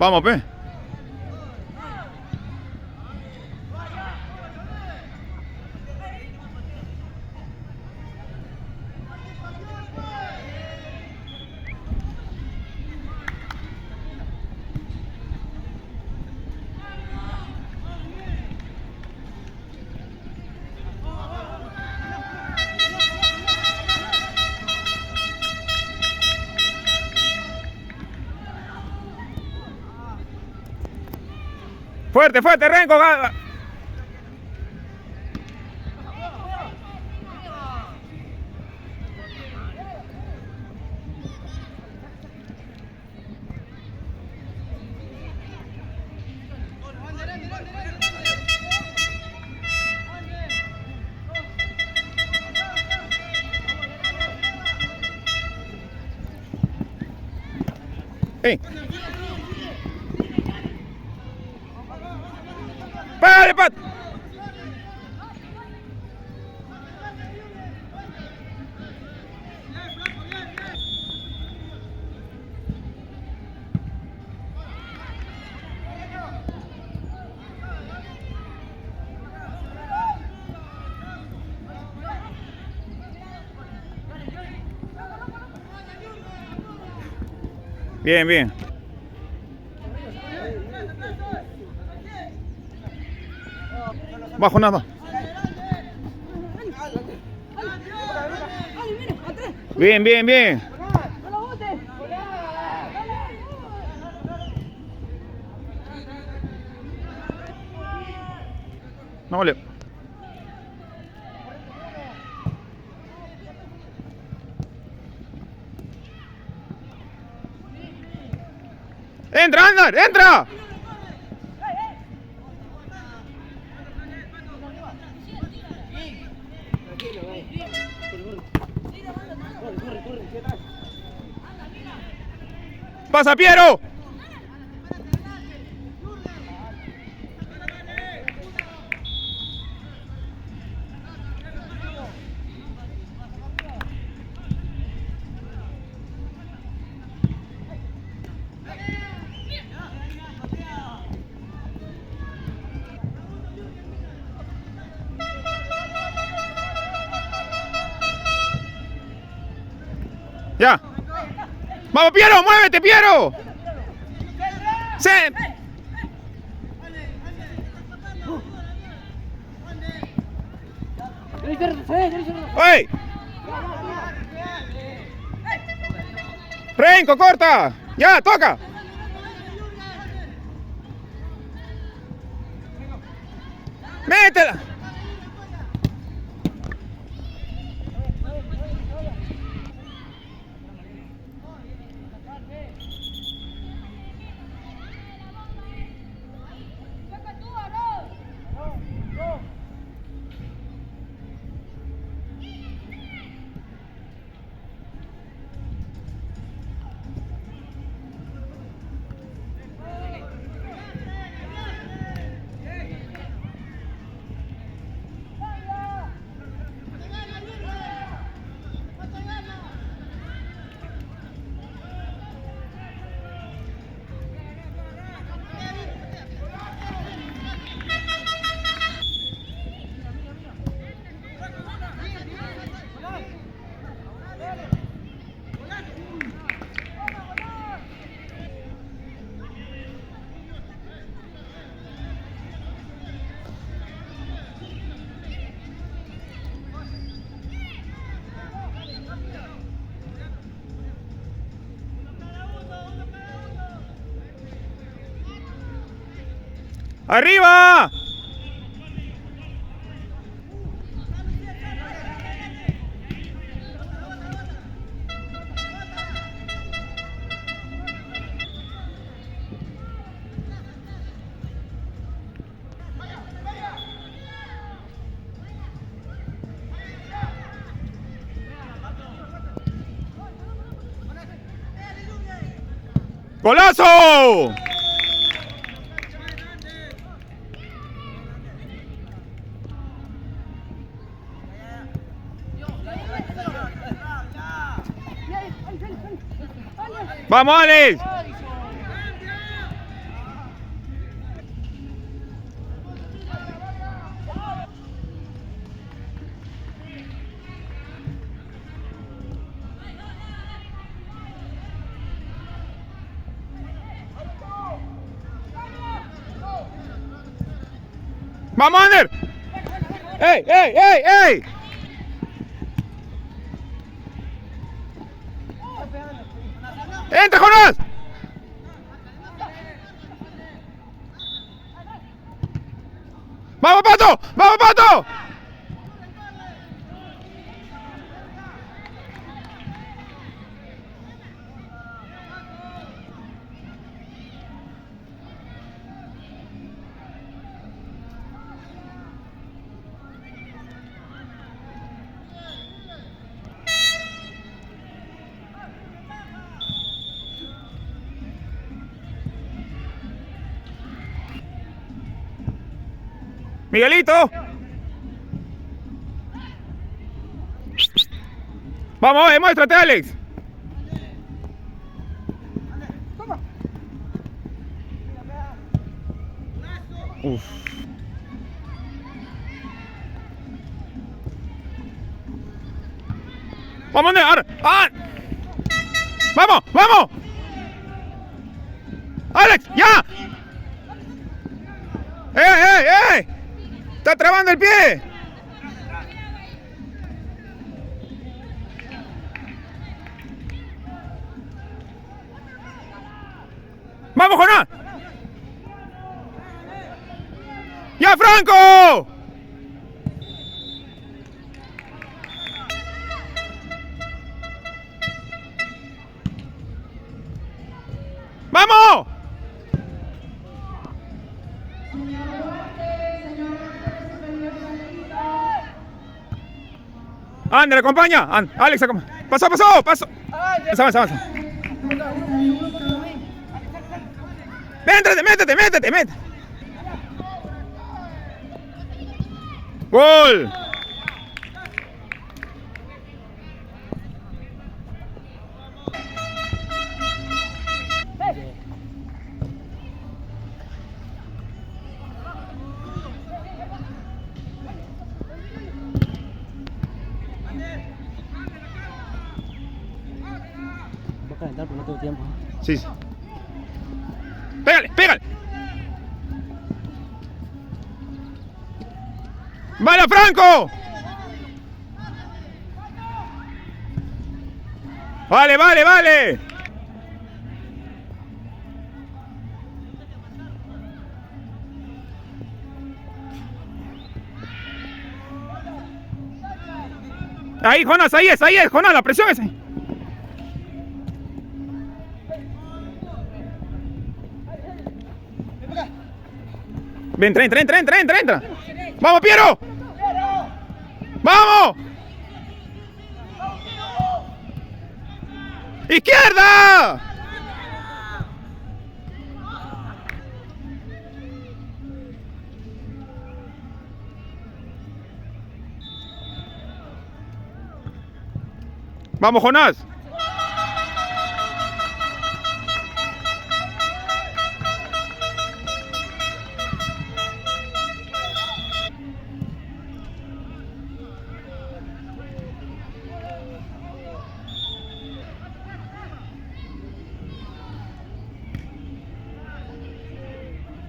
Vamos, pe. Fuerte, fuerte, Renko. Hey. ¡Párale, Pat! Bien, bien. Bajo nada. Bien, bien, bien. No vale. ¡Entra, Ander! ¡Entra! ¡Pasa, Piero! Ya. Vamos, Piero, muévete, Piero. ¡Ey! Renko, corta. Ya, toca. Métela. ¡Arriba! ¡Golazo! ¡Vamos, Alex! ¡Vamos, Ander! ¡Ey, ey, ey, ey! ¡Entra, Jonás! ¡Vamos, Pato! ¡Vamos, Pato! Miguelito. Vamos, muéstrate, Alex. Uf. Vamos, vamos, vamos. Alex, ya. ¡Eh! ¡Está trabando el pie! ¡Vamos, Jonás! ¡Ya, Franco! ¡Vamos! Ander, acompaña. Alex, acompaña. Pasó. Avanza. Métete. Gol. Va a calentar, pero no tengo tiempo. Sí. Pégale. ¡Vale, Franco! Vale. Ahí, Jonás, ahí es, Jonás, la presión es ahí. Ven, entra. ¡Vamos, Piero! ¡Vamos! ¡Izquierda! ¡Vamos, Jonás!